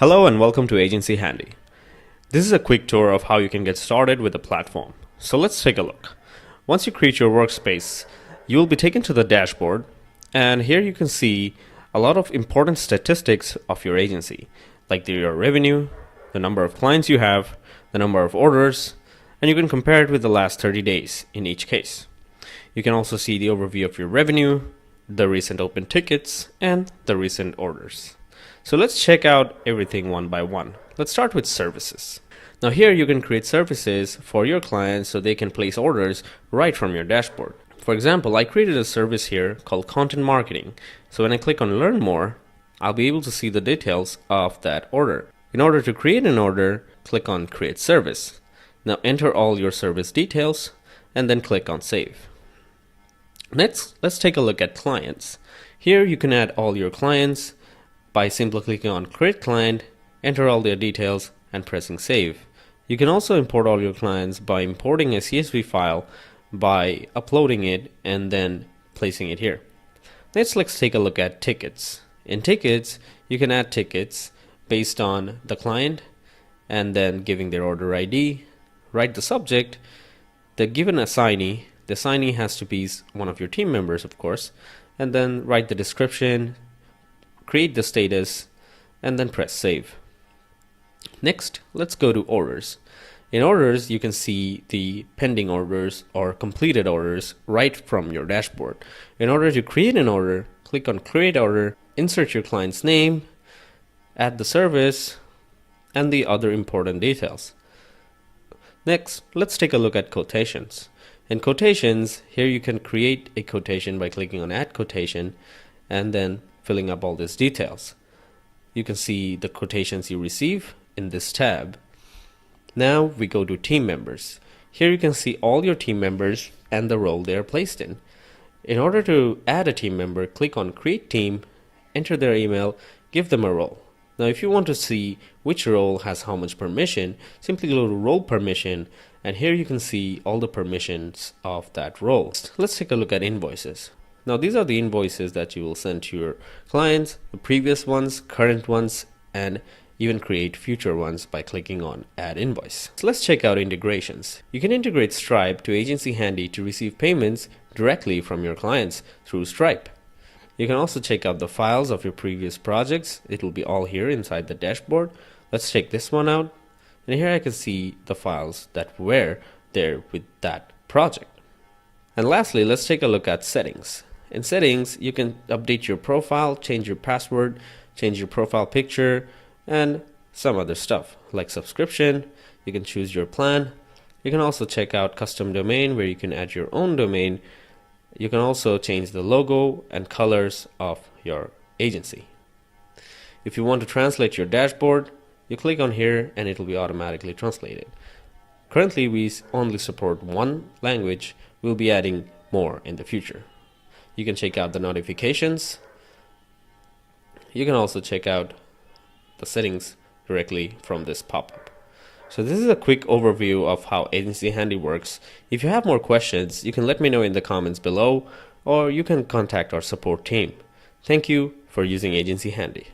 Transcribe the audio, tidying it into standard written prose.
Hello and welcome to Agency Handy. This is a quick tour of how you can get started with the platform. So let's take a look. Once you create your workspace, you will be taken to the dashboard, and here you can see a lot of important statistics of your agency, like your revenue, the number of clients you have, the number of orders, and you can compare it with the last 30 days in each case. You can also see the overview of your revenue, the recent open tickets, and the recent orders. So let's check out everything one by one. Let's start with services. Now here you can create services for your clients so they can place orders right from your dashboard. For example, I created a service here called content marketing. So when I click on learn more, I'll be able to see the details of that order. In order to create an order, click on create service. Now enter all your service details and then click on save. Next, let's take a look at clients. Here you can add all your clients by simply clicking on create client, enter all their details and pressing save. You can also import all your clients by importing a CSV file, by uploading it and then placing it here. Next, let's take a look at tickets. In tickets, you can add tickets based on the client and then giving their order ID, write the subject, the given assignee. The assignee has to be one of your team members, of course, and then write the description, create the status, and then press save. Next, let's go to orders. In orders, you can see the pending orders or completed orders right from your dashboard. In order to create an order, click on create order, insert your client's name, add the service, and the other important details. Next, let's take a look at quotations. In quotations, here you can create a quotation by clicking on add quotation and then filling up all these details. You can see the quotations you receive in this tab. Now we go to team members. Here you can see all your team members and the role they are placed in. In order to add a team member, click on create team, enter their email, give them a role. Now if you want to see which role has how much permission, simply go to role permission, and here you can see all the permissions of that role. Let's take a look at invoices. Now these are the invoices that you will send to your clients, the previous ones, current ones, and even create future ones by clicking on add invoice. So let's check out integrations. You can integrate Stripe to Agency Handy to receive payments directly from your clients through Stripe. You can also check out the files of your previous projects. It will be all here inside the dashboard. Let's check this one out. And here I can see the files that were there with that project. And lastly, let's take a look at settings. In settings, you can update your profile, change your password, change your profile picture, and some other stuff like subscription. You can choose your plan. You can also check out custom domain where you can add your own domain. You can also change the logo and colors of your agency. If you want to translate your dashboard, you click on here and it will be automatically translated. Currently, we only support one language. We'll be adding more in the future. You can check out the notifications. You can also check out the settings directly from this pop-up. So this is a quick overview of how Agency Handy works. If you have more questions, you can let me know in the comments below, or you can contact our support team. Thank you for using Agency Handy.